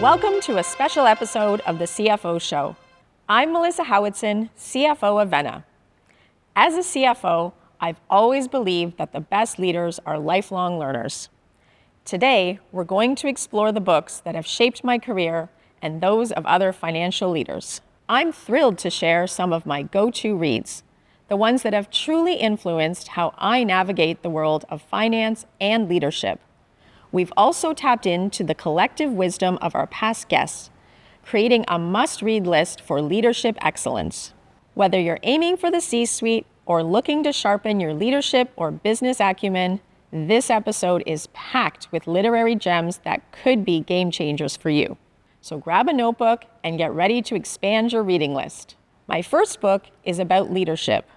Welcome to a special episode of the CFO Show. I'm Melissa Howatson, CFO of Femme. As a CFO, I've always believed that the best leaders are lifelong learners. Today, we're going to explore the books that have shaped my career and those of other financial leaders. I'm thrilled to share some of my go-to reads, the ones that have truly influenced how I navigate the world of finance and leadership. We've also tapped into the collective wisdom of our past guests, creating a must-read list for leadership excellence. Whether you're aiming for the C-suite or looking to sharpen your leadership or business acumen, this episode is packed with literary gems that could be game changers for you. So grab a notebook and get ready to expand your reading list. My first book is about leadership.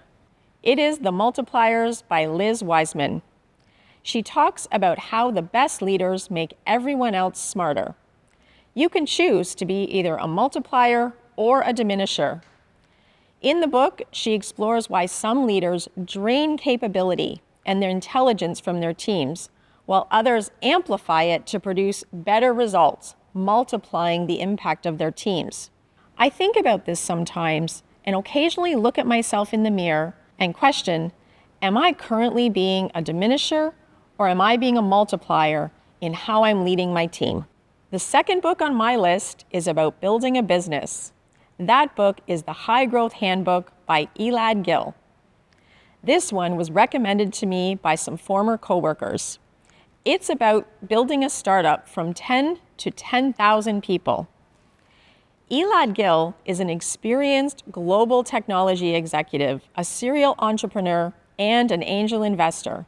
It is The Multipliers by Liz Wiseman. She talks about how the best leaders make everyone else smarter. You can choose to be either a multiplier or a diminisher. In the book, she explores why some leaders drain capability and their intelligence from their teams, while others amplify it to produce better results, multiplying the impact of their teams. I think about this sometimes and occasionally look at myself in the mirror and question, am I currently being a diminisher or am I being a multiplier in how I'm leading my team? The second book on my list is about building a business. That book is The High Growth Handbook by Elad Gil. This one was recommended to me by some former coworkers. It's about building a startup from 10 to 10,000 people. Elad Gil is an experienced global technology executive, a serial entrepreneur, and an angel investor.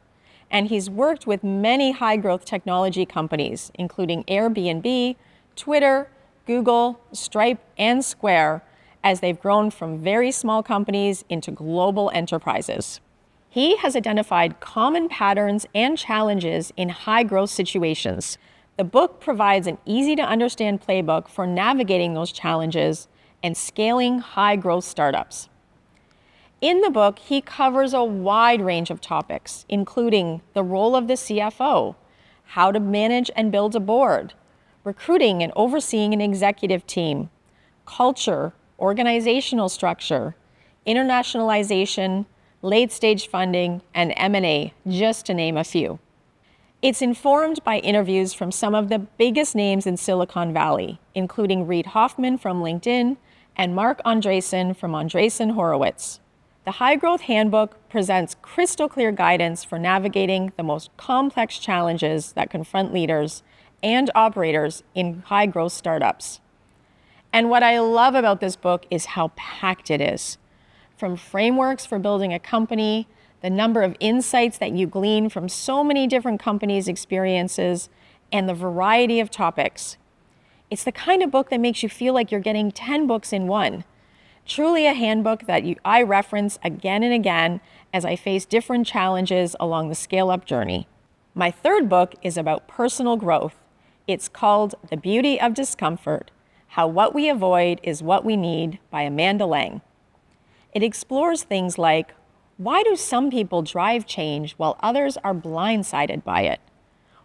And he's worked with many high-growth technology companies, including Airbnb, Twitter, Google, Stripe, and Square, as they've grown from very small companies into global enterprises. He has identified common patterns and challenges in high-growth situations. The book provides an easy-to-understand playbook for navigating those challenges and scaling high-growth startups. In the book, he covers a wide range of topics, including the role of the CFO, how to manage and build a board, recruiting and overseeing an executive team, culture, organizational structure, internationalization, late-stage funding, and M&A, just to name a few. It's informed by interviews from some of the biggest names in Silicon Valley, including Reid Hoffman from LinkedIn and Mark Andreessen from Andreessen Horowitz. The High Growth Handbook presents crystal clear guidance for navigating the most complex challenges that confront leaders and operators in high growth startups. And what I love about this book is how packed it is. From frameworks for building a company, the number of insights that you glean from so many different companies' experiences, and the variety of topics. It's the kind of book that makes you feel like you're getting 10 books in one. Truly a handbook that I reference again and again as I face different challenges along the scale-up journey. My third book is about personal growth. It's called The Beauty of Discomfort: How What We Avoid is What We Need by Amanda Lang. It explores things like, why do some people drive change while others are blindsided by it?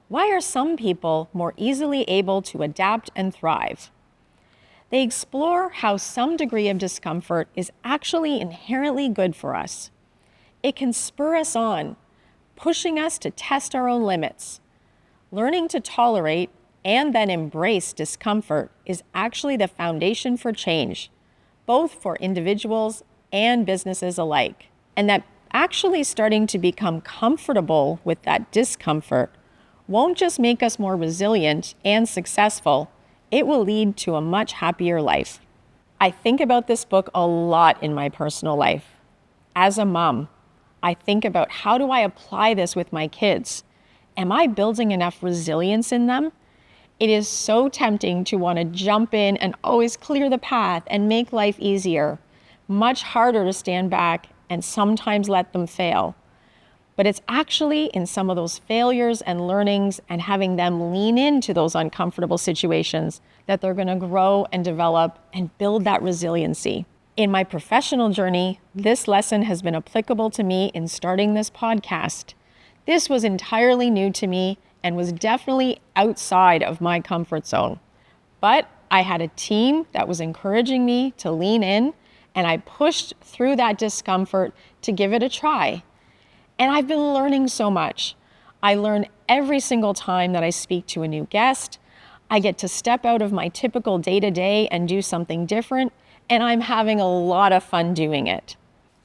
Why are some people more easily able to adapt and thrive? They explore how some degree of discomfort is actually inherently good for us. It can spur us on, pushing us to test our own limits. Learning to tolerate and then embrace discomfort is actually the foundation for change, both for individuals and businesses alike. And that actually starting to become comfortable with that discomfort won't just make us more resilient and successful, it will lead to a much happier life. I think about this book a lot in my personal life. As a mom, I think about how do I apply this with my kids? Am I building enough resilience in them? It is so tempting to want to jump in and always clear the path and make life easier. Much harder to stand back and sometimes let them fail. But it's actually in some of those failures and learnings and having them lean into those uncomfortable situations that they're going to grow and develop and build that resiliency. In my professional journey, this lesson has been applicable to me in starting this podcast. This was entirely new to me and was definitely outside of my comfort zone. But I had a team that was encouraging me to lean in, and I pushed through that discomfort to give it a try. And I've been learning so much. I learn every single time that I speak to a new guest. I get to step out of my typical day-to-day and do something different, and I'm having a lot of fun doing it.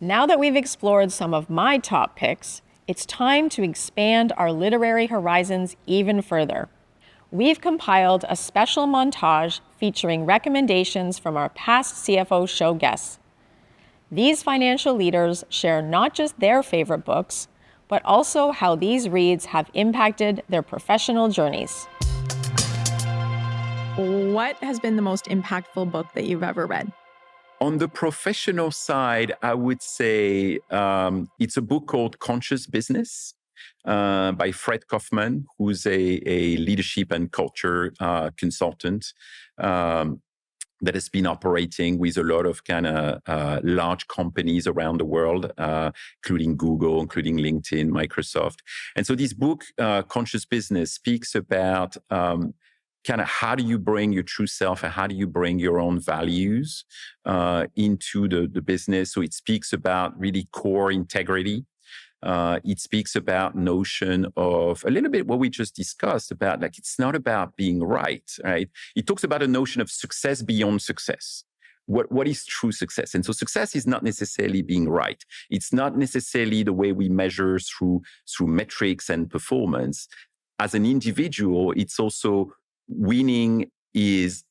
Now that we've explored some of my top picks, it's time to expand our literary horizons even further. We've compiled a special montage featuring recommendations from our past CFO Show guests. These financial leaders share not just their favorite books, but also how these reads have impacted their professional journeys. What has been the most impactful book that you've ever read? On the professional side, I would say it's a book called Conscious Business by Fred Kaufman, who's a leadership and culture consultant that has been operating with a lot of kind of large companies around the world, including Google, including LinkedIn, Microsoft. And so this book, Conscious Business, speaks about kind of how do you bring your true self and how do you bring your own values into the business. So it speaks about really core integrity. It speaks about notion of a little bit what we just discussed about, like, it's not about being right? It talks about a notion of success beyond success. What is true success? And so success is not necessarily being right. It's not necessarily the way we measure through metrics and performance. As an individual, it's also winning is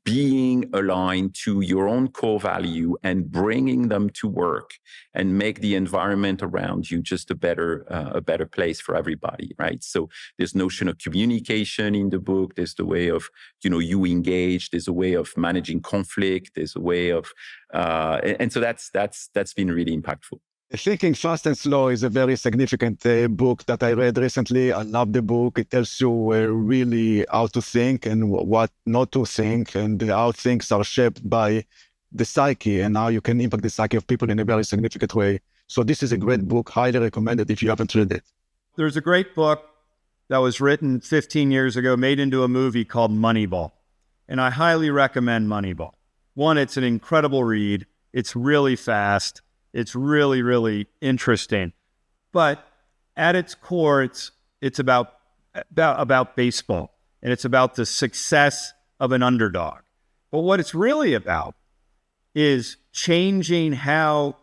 being aligned to your own core value and bringing them to work and make the environment around you just a better place for everybody, right? So there's notion of communication in the book. There's the way of, you engage. There's a way of managing conflict. There's a way of, and so that's been really impactful. Thinking Fast and Slow is a very significant book that I read recently. I love the book. It tells you really how to think and what not to think, and how things are shaped by the psyche and how you can impact the psyche of people in a very significant way. So this is a great book. Highly recommended if you haven't read it. There's a great book that was written 15 years ago, made into a movie called Moneyball. And I highly recommend Moneyball. One, it's an incredible read. It's really fast. It's really, really interesting. But at its core, it's about baseball, and it's about the success of an underdog. But what it's really about is changing how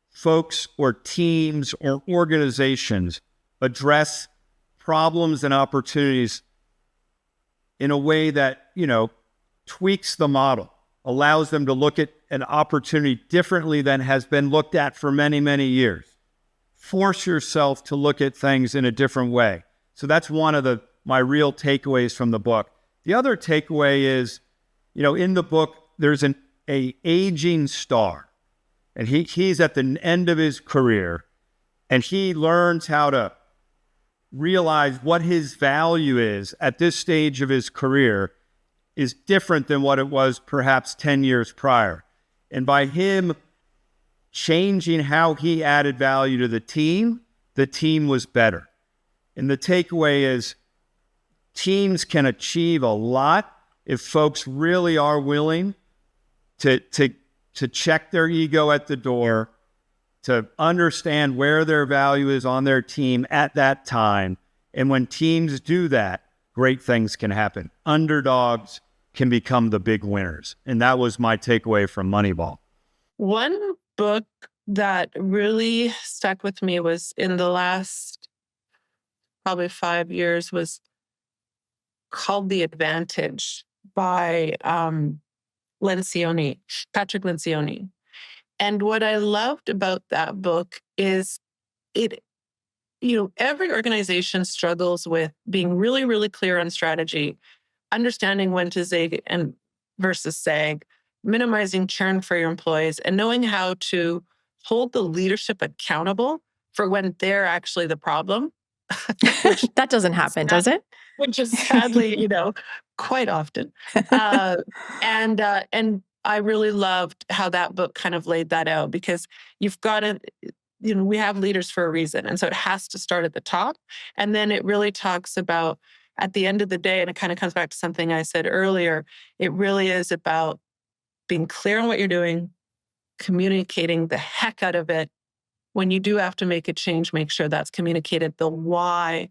folks or teams or organizations address problems and opportunities in a way that, tweaks the model, allows them to look at an opportunity differently than has been looked at for many, many years. Force yourself to look at things in a different way. So that's one of my real takeaways from the book. The other takeaway is, in the book, there's an aging star, and he's at the end of his career, and he learns how to realize what his value is at this stage of his career is different than what it was perhaps 10 years prior. And by him changing how he added value to the team was better. And the takeaway is teams can achieve a lot if folks really are willing to check their ego at the door, to understand where their value is on their team at that time. And when teams do that, great things can happen. Underdogs can become the big winners. And that was my takeaway from Moneyball. One book that really stuck with me was in the last probably 5 years was called The Advantage by Patrick Lencioni. And what I loved about that book is every organization struggles with being really, really clear on strategy, understanding when to zig and versus sag, minimizing churn for your employees, and knowing how to hold the leadership accountable for when they're actually the problem. That doesn't happen, does it? Which is sadly, quite often. And I really loved how that book kind of laid that out, because you've got to, we have leaders for a reason. And so it has to start at the top. And then it really talks about at the end of the day, and it kind of comes back to something I said earlier, it really is about being clear on what you're doing, communicating the heck out of it. When you do have to make a change, make sure that's communicated, the why,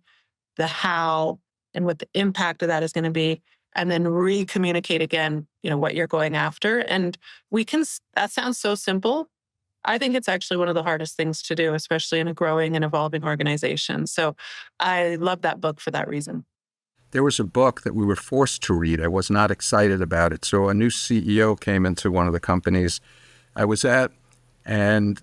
the how, and what the impact of that is going to be, and then re-communicate again, what you're going after. And that sounds so simple. I think it's actually one of the hardest things to do, especially in a growing and evolving organization. So I love that book for that reason. There was a book that we were forced to read. I was not excited about it. So a new CEO came into one of the companies I was at and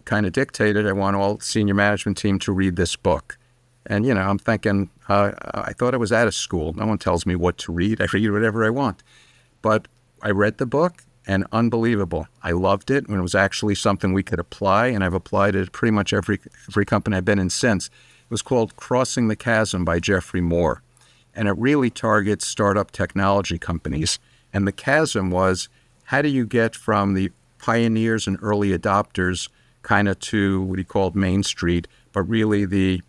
kind of dictated, I want all senior management team to read this book. And, I'm thinking, I thought I was out of school. No one tells me what to read. I read whatever I want. But I read the book, and unbelievable. I loved it, and it was actually something we could apply, and I've applied it at pretty much every company I've been in since. It was called Crossing the Chasm by Jeffrey Moore, and it really targets startup technology companies. And the chasm was, how do you get from the pioneers and early adopters kind of to what he called Main Street, but really the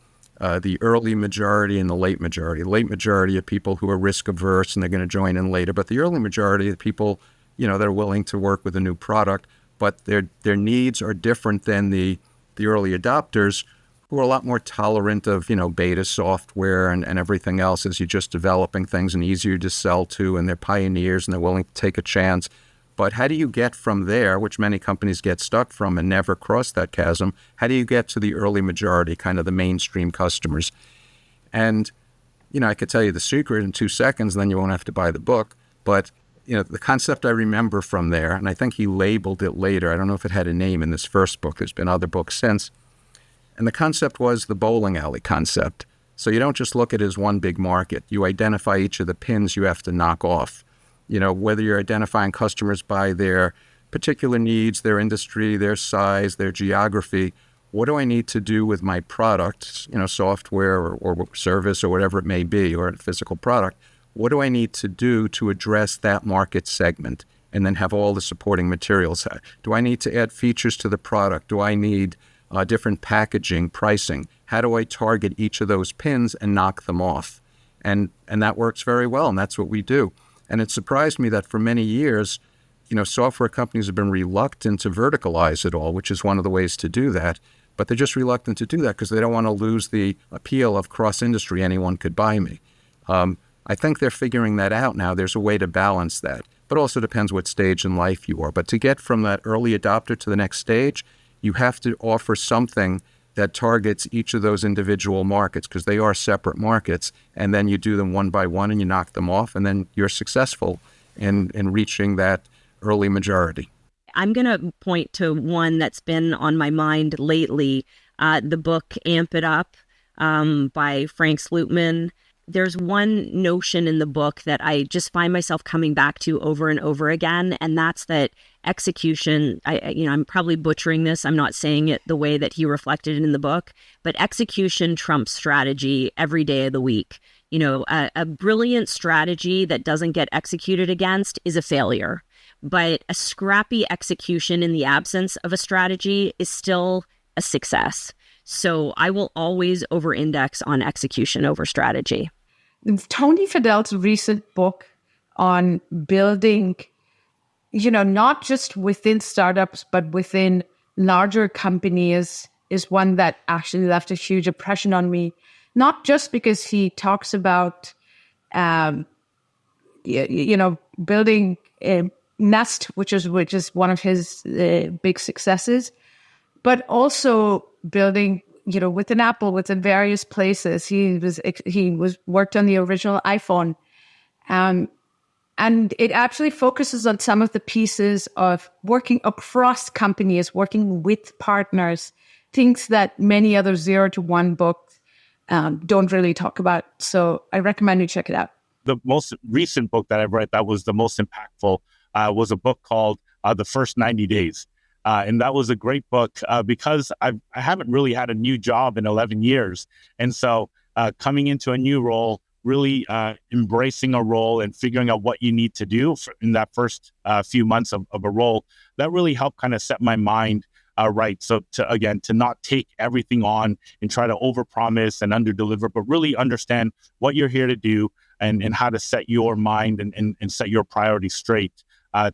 early majority and the late majority. The late majority of people who are risk averse and they're going to join in later, but the early majority of people that are willing to work with a new product, but their needs are different than the early adopters who are a lot more tolerant of, beta software and everything else as you're just developing things and easier to sell to, and they're pioneers and they're willing to take a chance. But how do you get from there, which many companies get stuck from and never cross that chasm, how do you get to the early majority, kind of the mainstream customers? And, I could tell you the secret in 2 seconds, and then you won't have to buy the book, but the concept I remember from there, and I think he labeled it later. I don't know if it had a name in this first book. There's been other books since. And the concept was the bowling alley concept. So you don't just look at it as one big market. You identify each of the pins you have to knock off. Whether you're identifying customers by their particular needs, their industry, their size, their geography. What do I need to do with my product, software or service or whatever it may be, or a physical product? What do I need to do to address that market segment and then have all the supporting materials? Do I need to add features to the product? Do I need different packaging, pricing? How do I target each of those pins and knock them off? And that works very well, and that's what we do. And it surprised me that for many years, software companies have been reluctant to verticalize it all, which is one of the ways to do that. But they're just reluctant to do that because they don't want to lose the appeal of cross-industry, anyone could buy me. I think they're figuring that out now. There's a way to balance that, but also depends what stage in life you are. But to get from that early adopter to the next stage, you have to offer something that targets each of those individual markets because they are separate markets. And then you do them one by one and you knock them off, and then you're successful in reaching that early majority. I'm going to point to one that's been on my mind lately, the book Amp It Up by Frank Slootman. There's one notion in the book that I just find myself coming back to over and over again, and that's that execution. I'm probably butchering this. I'm not saying it the way that he reflected it in the book, but execution trumps strategy every day of the week. A brilliant strategy that doesn't get executed against is a failure, but a scrappy execution in the absence of a strategy is still a success. So I will always over-index on execution over strategy. Tony Fadell's recent book on building, not just within startups, but within larger companies is one that actually left a huge impression on me. Not just because he talks about, building a Nest, which is one of his big successes, but also building, within Apple, within various places. He worked on the original iPhone, and it actually focuses on some of the pieces of working across companies, working with partners, things that many other 0 to 1 books don't really talk about. So I recommend you check it out. The most recent book that I've read that was the most impactful was a book called The First 90 Days. And that was a great book because I haven't really had a new job in 11 years. And so coming into a new role, really embracing a role and figuring out what you need to do in that first few months of a role, that really helped kind of set my mind right. So to not take everything on and try to overpromise and underdeliver, but really understand what you're here to do and how to set your mind and set your priorities straight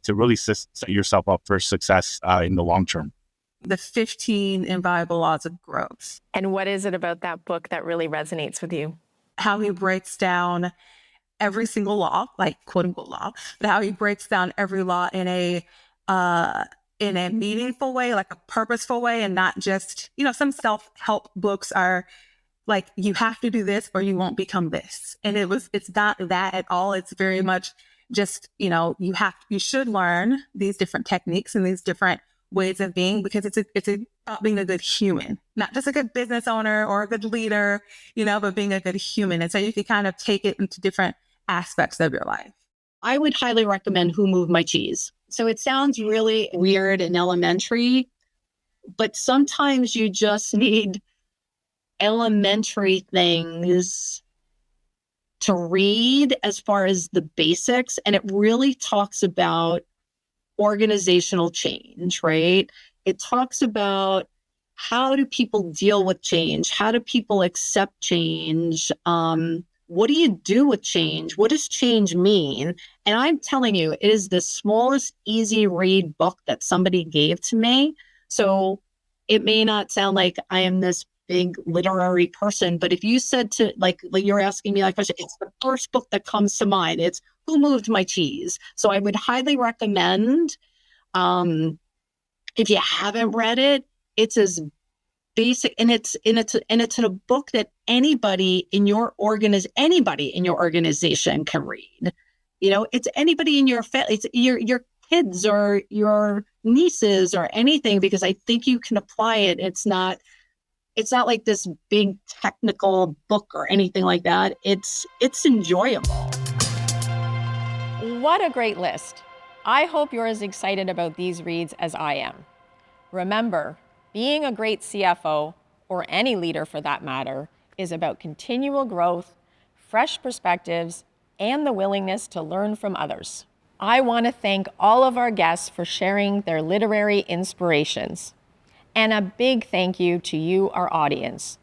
to really set yourself up for success in the long term. The 15 Invaluable Laws of Growth. And what is it about that book that really resonates with you? How he breaks down every single law, like quote unquote law, but how he breaks down every law in a meaningful way, like a purposeful way, and not just, some self-help books are like, you have to do this or you won't become this. And it's not that at all. It's very much just, you should learn these different techniques and these different ways of being, because it's about being a good human, not just a good business owner or a good leader, but being a good human. And so you can kind of take it into different aspects of your life. I would highly recommend Who Moved My Cheese. So it sounds really weird and elementary, but sometimes you just need elementary things to read as far as the basics. And it really talks about organizational change, right? It talks about how do people deal with change? How do people accept change? What do you do with change? What does change mean? And I'm telling you, it is the smallest, easy read book that somebody gave to me. So it may not sound like I am this big literary person, but if you said to, like you're asking me that question, it's the first book that comes to mind. It's Who Moved My Cheese? So I would highly recommend, if you haven't read it, it's as basic, and it's a book that anybody in your organization can read. It's anybody in your family, it's your kids or your nieces or anything, because I think you can apply it. It's not like this big technical book or anything like that. It's enjoyable. What a great list. I hope you're as excited about these reads as I am. Remember, being a great CFO, or any leader for that matter, is about continual growth, fresh perspectives, and the willingness to learn from others. I want to thank all of our guests for sharing their literary inspirations. And a big thank you to you, our audience.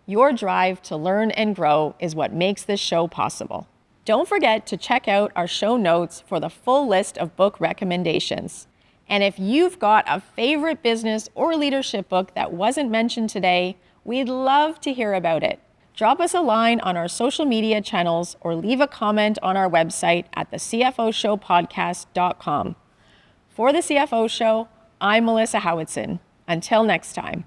Your drive to learn and grow is what makes this show possible. Don't forget to check out our show notes for the full list of book recommendations. And if you've got a favorite business or leadership book that wasn't mentioned today, we'd love to hear about it. Drop us a line on our social media channels or leave a comment on our website at thecfoshowpodcast.com. For the CFO Show, I'm Melissa Howatson. Until next time.